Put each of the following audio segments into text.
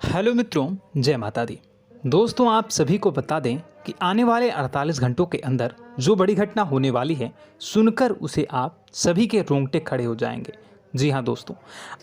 Hello मित्रों, जय माता दी। दोस्तों, आप सभी को बता दें कि आने वाले 48 घंटों के अंदर जो बड़ी घटना होने वाली है, सुनकर उसे आप सभी के रोंगटे खड़े हो जाएंगे। जी हाँ दोस्तों,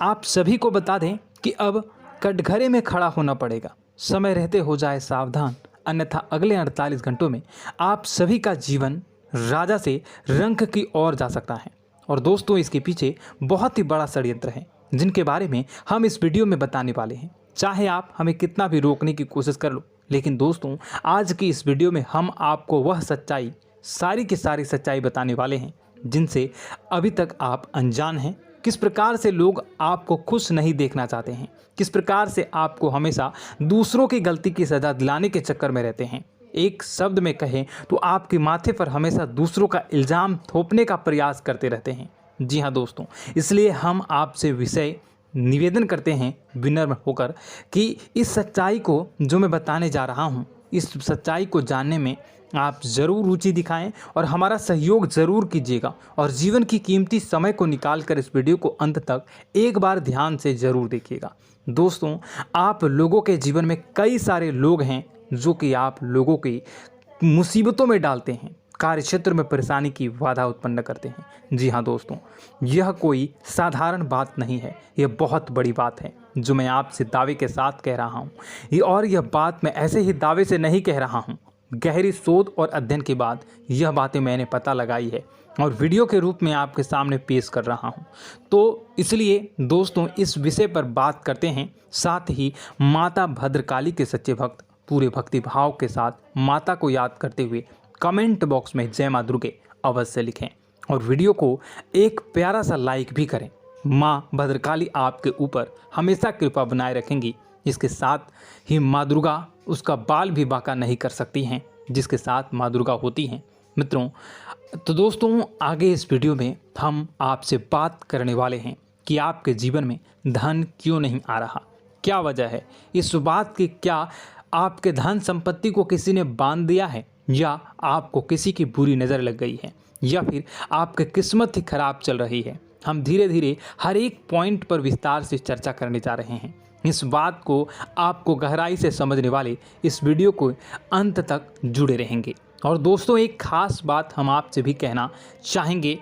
आप सभी को बता दें कि अब कटघरे में खड़ा होना पड़ेगा। समय रहते हो जाए सावधान, अन्यथा अगले 48 घंटों में आप सभी का जीवन राजा से रंक की ओर जा सकता है। और दोस्तों, इसके पीछे बहुत ही बड़ा षड्यंत्र है, जिनके बारे में हम इस वीडियो में बताने वाले हैं। चाहे आप हमें कितना भी रोकने की कोशिश कर लो, लेकिन दोस्तों, आज की इस वीडियो में हम आपको वह सच्चाई, सारी की सारी सच्चाई बताने वाले हैं जिनसे अभी तक आप अनजान हैं। किस प्रकार से लोग आपको खुश नहीं देखना चाहते हैं, किस प्रकार से आपको हमेशा दूसरों की गलती की सज़ा दिलाने के चक्कर में रहते हैं। एक शब्द में कहें तो आपके माथे पर हमेशा दूसरों का इल्ज़ाम थोपने का प्रयास करते रहते हैं। जी हाँ दोस्तों, इसलिए हम आपसे विषय निवेदन करते हैं विनम्र होकर कि इस सच्चाई को जो मैं बताने जा रहा हूँ, इस सच्चाई को जानने में आप ज़रूर रुचि दिखाएं और हमारा सहयोग ज़रूर कीजिएगा। और जीवन की कीमती समय को निकाल कर इस वीडियो को अंत तक एक बार ध्यान से ज़रूर देखिएगा। दोस्तों, आप लोगों के जीवन में कई सारे लोग हैं जो कि आप लोगों की मुसीबतों में डालते हैं, कार्य क्षेत्र में परेशानी की बाधा उत्पन्न करते हैं। जी हाँ दोस्तों, यह कोई साधारण बात नहीं है, यह बहुत बड़ी बात है जो मैं आपसे दावे के साथ कह रहा हूँ। और यह बात मैं ऐसे ही दावे से नहीं कह रहा हूँ, गहरी शोध और अध्ययन के बाद यह बातें मैंने पता लगाई है और वीडियो के रूप में आपके सामने पेश कर रहा हूँ। तो इसलिए दोस्तों, इस विषय पर बात करते हैं। साथ ही माता भद्रकाली के सच्चे भक्त पूरे भक्ति भाव के साथ माता को याद करते हुए कमेंट बॉक्स में जय मां दुर्गे अवश्य लिखें और वीडियो को एक प्यारा सा लाइक भी करें। माँ भद्रकाली आपके ऊपर हमेशा कृपा बनाए रखेंगी। इसके साथ ही माँ दुर्गा उसका बाल भी बांका नहीं कर सकती हैं, जिसके साथ माँ दुर्गा होती हैं। मित्रों, तो दोस्तों, आगे इस वीडियो में हम आपसे बात करने वाले हैं कि आपके जीवन में धन क्यों नहीं आ रहा, क्या वजह है इस बात की। क्या आपके धन संपत्ति को किसी ने बांध दिया है, या आपको किसी की बुरी नज़र लग गई है, या फिर आपकी किस्मत ही खराब चल रही है। हम धीरे धीरे हर एक पॉइंट पर विस्तार से चर्चा करने जा रहे हैं। इस बात को आपको गहराई से समझने वाले इस वीडियो को अंत तक जुड़े रहेंगे। और दोस्तों, एक खास बात हम आपसे भी कहना चाहेंगे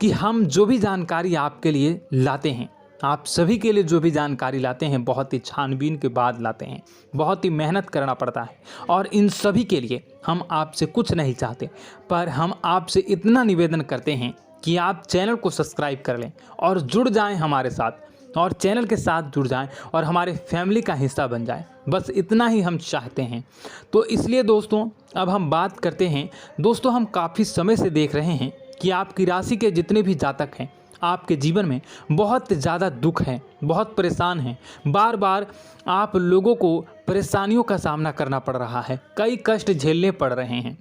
कि हम जो भी जानकारी आपके लिए लाते हैं, आप सभी के लिए जो भी जानकारी लाते हैं, बहुत ही छानबीन के बाद लाते हैं, बहुत ही मेहनत करना पड़ता है। और इन सभी के लिए हम आपसे कुछ नहीं चाहते, पर हम आपसे इतना निवेदन करते हैं कि आप चैनल को सब्सक्राइब कर लें और जुड़ जाएं हमारे साथ, और चैनल के साथ जुड़ जाएं और हमारे फैमिली का हिस्सा बन जाएं। बस इतना ही हम चाहते हैं। तो इसलिए दोस्तों, अब हम बात करते हैं। दोस्तों, हम काफ़ी समय से देख रहे हैं कि आपकी राशि के जितने भी जातक हैं, आपके जीवन में बहुत ज़्यादा दुख है, बहुत परेशान हैं। बार बार आप लोगों को परेशानियों का सामना करना पड़ रहा है, कई कष्ट झेलने पड़ रहे हैं।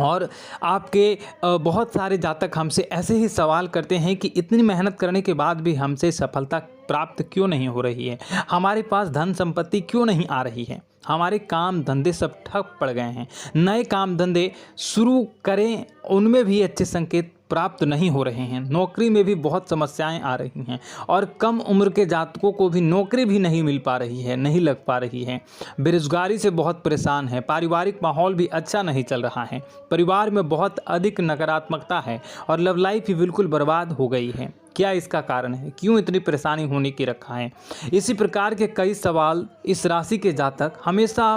और आपके बहुत सारे जातक हमसे ऐसे ही सवाल करते हैं कि इतनी मेहनत करने के बाद भी हमसे सफलता प्राप्त क्यों नहीं हो रही है, हमारे पास धन संपत्ति क्यों नहीं आ रही है, हमारे काम धंधे सब ठप पड़ गए हैं, नए काम धंधे शुरू करें उनमें भी अच्छे संकेत प्राप्त नहीं हो रहे हैं, नौकरी में भी बहुत समस्याएं आ रही हैं, और कम उम्र के जातकों को भी नौकरी भी नहीं मिल पा रही है, नहीं लग पा रही है, बेरोजगारी से बहुत परेशान है, पारिवारिक माहौल भी अच्छा नहीं चल रहा है, परिवार में बहुत अधिक नकारात्मकता है और लव लाइफ भी बिल्कुल बर्बाद हो गई है। क्या इसका कारण है, क्यों इतनी परेशानी होने की रखा है? इसी प्रकार के कई सवाल इस राशि के जातक हमेशा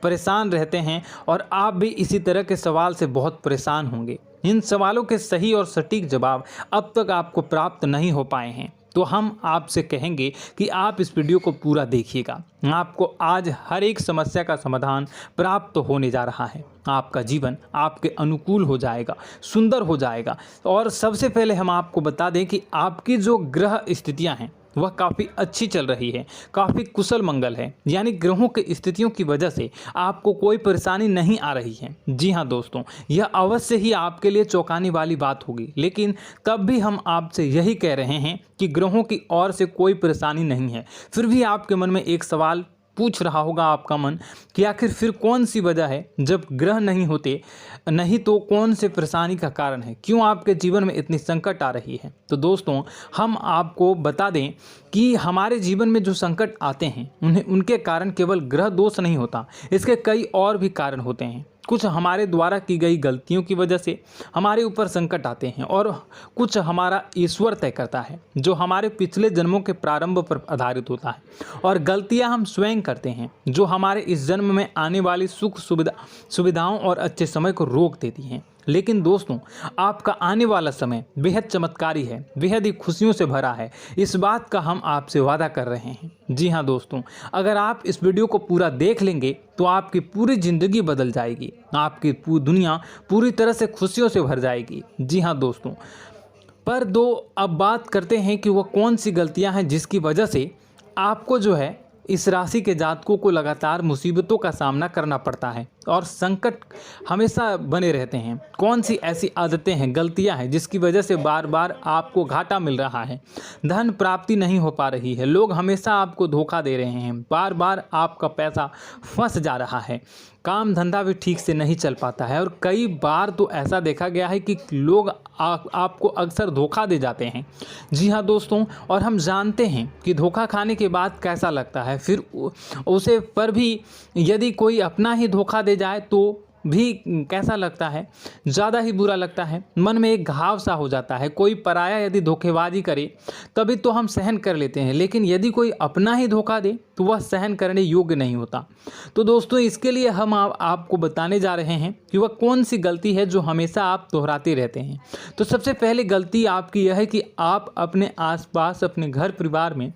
परेशान रहते हैं, और आप भी इसी तरह के सवाल से बहुत परेशान होंगे। इन सवालों के सही और सटीक जवाब अब तक आपको प्राप्त नहीं हो पाए हैं, तो हम आपसे कहेंगे कि आप इस वीडियो को पूरा देखिएगा। आपको आज हर एक समस्या का समाधान प्राप्त होने जा रहा है। आपका जीवन आपके अनुकूल हो जाएगा, सुंदर हो जाएगा। और सबसे पहले हम आपको बता दें कि आपकी जो ग्रह स्थितियां हैं वह काफ़ी अच्छी चल रही है, काफ़ी कुशल मंगल है, यानी ग्रहों की स्थितियों की वजह से आपको कोई परेशानी नहीं आ रही है। जी हाँ दोस्तों, यह अवश्य ही आपके लिए चौंकाने वाली बात होगी, लेकिन तब भी हम आपसे यही कह रहे हैं कि ग्रहों की ओर से कोई परेशानी नहीं है। फिर भी आपके मन में एक सवाल पूछ रहा होगा आपका मन कि आखिर फिर कौन सी वजह है, जब ग्रह नहीं होते नहीं तो कौन से परेशानी का कारण है, क्यों आपके जीवन में इतनी संकट आ रही है। तो दोस्तों हम आपको बता दें कि हमारे जीवन में जो संकट आते हैं उनके कारण केवल ग्रह दोष नहीं होता, इसके कई और भी कारण होते हैं। कुछ हमारे द्वारा की गई गलतियों की वजह से हमारे ऊपर संकट आते हैं और कुछ हमारा ईश्वर तय करता है, जो हमारे पिछले जन्मों के प्रारंभ पर आधारित होता है। और गलतियां हम स्वयं करते हैं, जो हमारे इस जन्म में आने वाली सुख सुविधाओं और अच्छे समय को रोक देती हैं। लेकिन दोस्तों आपका आने वाला समय बेहद चमत्कारी है, बेहद ही खुशियों से भरा है, इस बात का हम आपसे वादा कर रहे हैं। जी हाँ दोस्तों, अगर आप इस वीडियो को पूरा देख लेंगे तो आपकी पूरी ज़िंदगी बदल जाएगी, आपकी पूरी दुनिया पूरी तरह से खुशियों से भर जाएगी। जी हाँ दोस्तों, पर अब बात करते हैं कि वह कौन सी गलतियां हैं जिसकी वजह से आपको जो है इस राशि के जातकों को लगातार मुसीबतों का सामना करना पड़ता है और संकट हमेशा बने रहते हैं। कौन सी ऐसी आदतें हैं, गलतियां हैं जिसकी वजह से बार बार आपको घाटा मिल रहा है, धन प्राप्ति नहीं हो पा रही है, लोग हमेशा आपको धोखा दे रहे हैं, बार बार आपका पैसा फंस जा रहा है, काम धंधा भी ठीक से नहीं चल पाता है और कई बार तो ऐसा देखा गया है कि लोग आपको अक्सर धोखा दे जाते हैं। जी हाँ दोस्तों, और हम जानते हैं कि धोखा खाने के बाद कैसा लगता है, फिर उसे पर भी यदि कोई अपना ही धोखा दे जाए तो भी कैसा लगता है, ज़्यादा ही बुरा लगता है, मन में एक घाव सा हो जाता है। कोई पराया यदि धोखेबाजी करे तभी तो हम सहन कर लेते हैं, लेकिन यदि कोई अपना ही धोखा दे तो वह सहन करने योग्य नहीं होता। तो दोस्तों इसके लिए हम आपको बताने जा रहे हैं कि वह कौन सी गलती है जो हमेशा आप दोहराते रहते हैं। तो सबसे पहले गलती आपकी यह है कि आप अपने आसपास, अपने घर परिवार में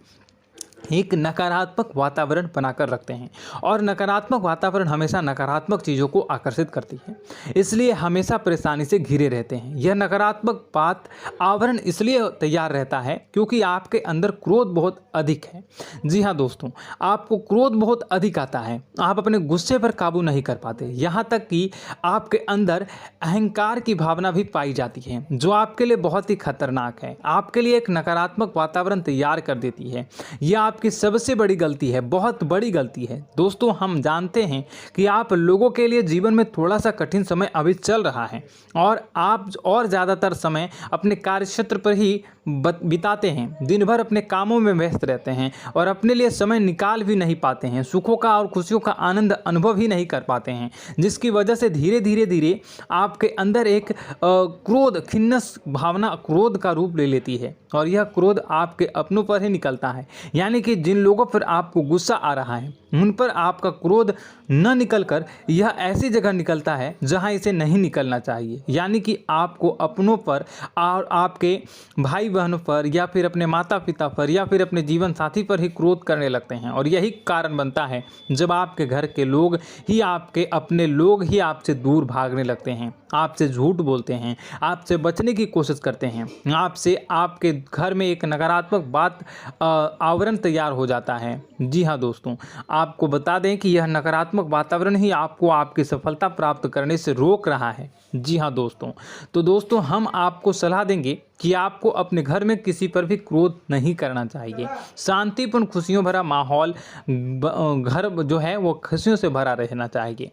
एक नकारात्मक वातावरण बनाकर रखते हैं और नकारात्मक वातावरण हमेशा नकारात्मक चीज़ों को आकर्षित करती है, इसलिए हमेशा परेशानी से घिरे रहते हैं। यह नकारात्मक आवरण इसलिए तैयार रहता है क्योंकि आपके अंदर क्रोध बहुत अधिक है। जी हाँ दोस्तों, आपको क्रोध बहुत अधिक आता है, आप अपने गुस्से पर काबू नहीं कर पाते, यहाँ तक कि आपके अंदर अहंकार की भावना भी पाई जाती है, जो आपके लिए बहुत ही खतरनाक है, आपके लिए एक नकारात्मक वातावरण तैयार कर देती है। यह आपकी सबसे बड़ी गलती है, बहुत बड़ी गलती है। दोस्तों हम जानते हैं कि आप लोगों के लिए जीवन में थोड़ा सा कठिन समय अभी चल रहा है और आप और ज़्यादातर समय अपने कार्यक्षेत्र पर ही बिताते हैं, दिन भर अपने कामों में व्यस्त रहते हैं और अपने लिए समय निकाल भी नहीं पाते हैं, सुखों का और खुशियों का आनंद अनुभव ही नहीं कर पाते हैं, जिसकी वजह से धीरे धीरे आपके अंदर एक क्रोध, खिन्नस भावना क्रोध का रूप ले लेती है और यह क्रोध आपके अपनों पर ही निकलता है। यानी कि जिन लोगों पर आपको गुस्सा आ रहा है उन पर आपका क्रोध न निकलकर यह ऐसी जगह निकलता है जहां इसे नहीं निकलना चाहिए। यानी कि आपको अपनों पर और आपके भाई बहनों पर या फिर अपने माता पिता पर या फिर अपने जीवन साथी पर ही क्रोध करने लगते हैं और यही कारण बनता है जब आपके घर के लोग ही, आपके अपने लोग ही आपसे दूर भागने लगते हैं, आपसे झूठ बोलते हैं, आपसे बचने की कोशिश करते हैं, आपसे आपके घर में एक नकारात्मक आवरण तैयार हो जाता है। जी हाँ दोस्तों, आपको बता दें कि यह नकारात्मक वातावरण ही आपको आपकी सफलता प्राप्त करने से रोक रहा है। जी हाँ दोस्तों, तो दोस्तों हम आपको सलाह देंगे कि आपको अपने घर में किसी पर भी क्रोध नहीं करना चाहिए। शांतिपूर्ण खुशियों भरा माहौल, घर जो है वो खुशियों से भरा रहना चाहिए।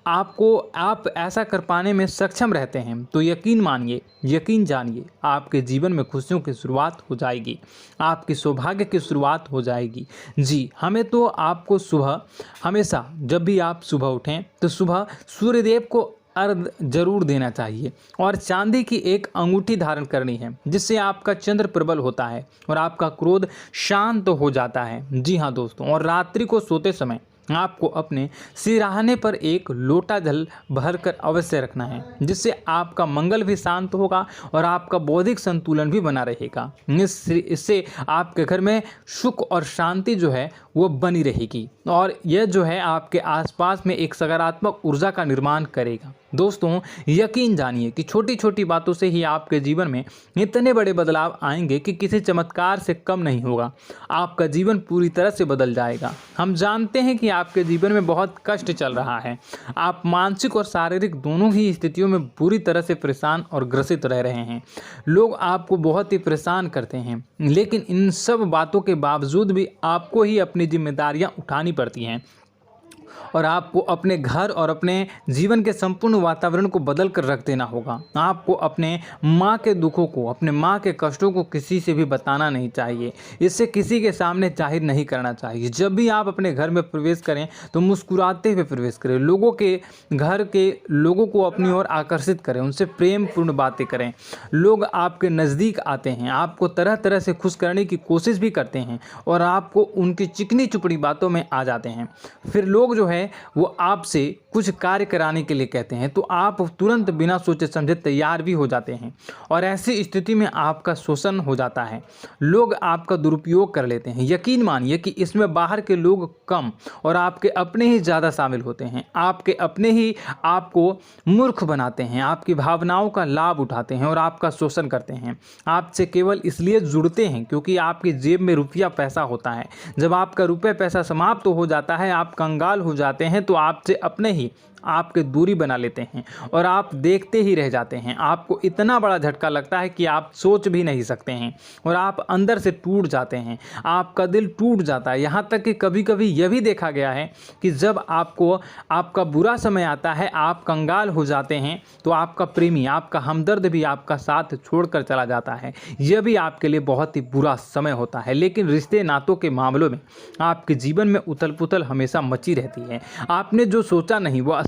आप ऐसा कर पाने में सक्षम रहते हैं तो यकीन मानिए, यकीन जानिए, आपके जीवन में खुशियों की शुरुआत हो जाएगी, आपकी सौभाग्य की शुरुआत हो जाएगी। जी हमें तो आपको सुबह, हमेशा जब भी आप सुबह उठें तो सुबह सूर्यदेव को अर्घ जरूर देना चाहिए और चांदी की एक अंगूठी धारण करनी है, जिससे आपका चंद्र प्रबल होता है और आपका क्रोध शांत हो जाता है। जी हाँ दोस्तों, और रात्रि को सोते समय आपको अपने सिरहाने पर एक लोटा जल भरकर अवश्य रखना है, जिससे आपका मंगल भी शांत होगा और आपका बौद्धिक संतुलन भी बना रहेगा। इससे आपके घर में सुख और शांति जो है वो बनी रहेगी और यह जो है आपके आसपास में एक सकारात्मक ऊर्जा का निर्माण करेगा। दोस्तों यकीन जानिए कि छोटी छोटी बातों से ही आपके जीवन में इतने बड़े बदलाव आएंगे कि किसी चमत्कार से कम नहीं होगा, आपका जीवन पूरी तरह से बदल जाएगा। हम जानते हैं कि आपके जीवन में बहुत कष्ट चल रहा है। आप मानसिक और शारीरिक दोनों ही स्थितियों में बुरी तरह से परेशान और ग्रसित रह रहे हैं। लोग आपको बहुत ही परेशान करते हैं, लेकिन इन सब बातों के बावजूद भी आपको ही अपनी जिम्मेदारियां उठानी पड़ती हैं और आपको अपने घर और अपने जीवन के संपूर्ण वातावरण को बदल कर रख देना होगा। आपको अपने माँ के दुखों को, अपने माँ के कष्टों को किसी से भी बताना नहीं चाहिए। इससे किसी के सामने जाहिर नहीं करना चाहिए। जब भी आप अपने घर में प्रवेश करें तो मुस्कुराते हुए प्रवेश करें। लोगों के घर के लोगों को अपनी ओर आकर्षित करें, उनसे प्रेमपूर्ण बातें करें। लोग आपके नज़दीक आते हैं, आपको तरह तरह से खुश करने की कोशिश भी करते हैं और आपको उनकी चिकनी चुपड़ी बातों में आ जाते हैं। फिर लोग जो है वो आपसे कुछ कार्य कराने के लिए कहते हैं तो आप तुरंत बिना सोचे समझे तैयार भी हो जाते हैं और ऐसी स्थिति में आपका शोषण हो जाता है। लोग आपका दुरुपयोग कर लेते हैं। यकीन मानिए कि इसमें बाहर के लोग कम और आपके अपने ही ज़्यादा शामिल होते हैं। आपके अपने ही आपको मूर्ख बनाते हैं, आपकी भावनाओं का लाभ उठाते हैं और आपका शोषण करते हैं। आपसे केवल इसलिए जुड़ते हैं क्योंकि आपकी जेब में रुपया पैसा होता है। जब आपका रुपया पैसा समाप्त हो जाता है, आप कंगाल हो जाते हैं तो आपसे अपने ही आपके दूरी बना लेते हैं और आप देखते ही रह जाते हैं। आपको इतना बड़ा झटका लगता है कि आप सोच भी नहीं सकते हैं और आप अंदर से टूट जाते हैं। आपका दिल टूट जाता है। यहाँ तक कि कभी कभी यह भी देखा गया है कि जब आपको आपका बुरा समय आता है, आप कंगाल हो जाते हैं तो आपका प्रेमी, आपका हमदर्द भी आपका साथ छोड़कर चला जाता है। यह भी आपके लिए बहुत ही बुरा समय होता है। लेकिन रिश्ते नातों के मामलों में आपके जीवन में उथल पुथल हमेशा मची रहती है। आपने जो सोचा नहीं वह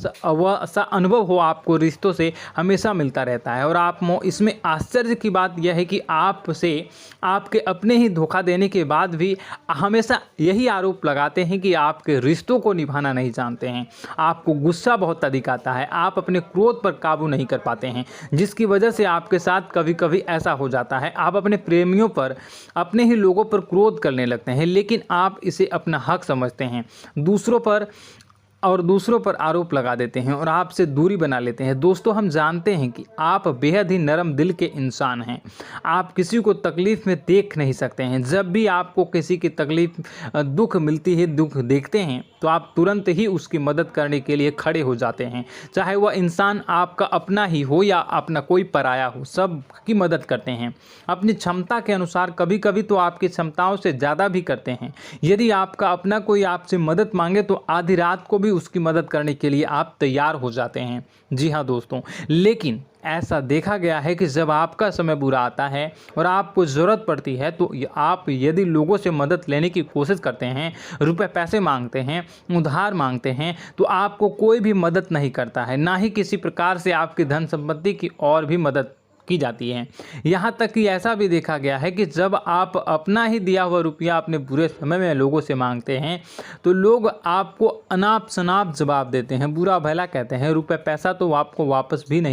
ऐसा अनुभव हो आपको रिश्तों से हमेशा मिलता रहता है। और आप इसमें आश्चर्य की बात यह है कि आपसे आपके अपने ही धोखा देने के बाद भी हमेशा यही आरोप लगाते हैं कि आपके रिश्तों को निभाना नहीं जानते हैं। आपको गुस्सा बहुत अधिक आता है, आप अपने क्रोध पर काबू नहीं कर पाते हैं, जिसकी वजह से आपके साथ कभी कभी ऐसा हो जाता है आप अपने प्रेमियों पर, अपने ही लोगों पर क्रोध करने लगते हैं। लेकिन आप इसे अपना हक समझते हैं, दूसरों पर आरोप लगा देते हैं और आपसे दूरी बना लेते हैं। दोस्तों, हम जानते हैं कि आप बेहद ही नरम दिल के इंसान हैं। आप किसी को तकलीफ़ में देख नहीं सकते हैं। जब भी आपको किसी की तकलीफ़, दुख मिलती है, दुख देखते हैं तो आप तुरंत ही उसकी मदद करने के लिए खड़े हो जाते हैं। चाहे वह इंसान आपका अपना ही हो या अपना कोई पराया हो, सब की मदद करते हैं अपनी क्षमता के अनुसार। कभी कभी तो आपकी क्षमताओं से ज़्यादा भी करते हैं। यदि आपका अपना कोई आपसे मदद मांगे तो आधी रात को भी उसकी मदद करने के लिए आप तैयार हो जाते हैं। जी हाँ दोस्तों, लेकिन ऐसा देखा गया है कि जब आपका समय बुरा आता है और आपको ज़रूरत पड़ती है तो आप यदि लोगों से मदद लेने की कोशिश करते हैं, रुपए पैसे मांगते हैं, उधार मांगते हैं, तो आपको कोई भी मदद नहीं करता है। ना ही किसी प्रकार से आपकी धन संपत्ति की और भी मदद की जाती है। यहाँ तक कि ऐसा भी देखा गया है कि जब आप अपना ही दिया हुआ रुपया अपने बुरे समय में लोगों से मांगते हैं तो लोग आपको अनाप शनाप जवाब देते हैं, बुरा भला कहते हैं, रुपए पैसा तो आपको वापस भी नहीं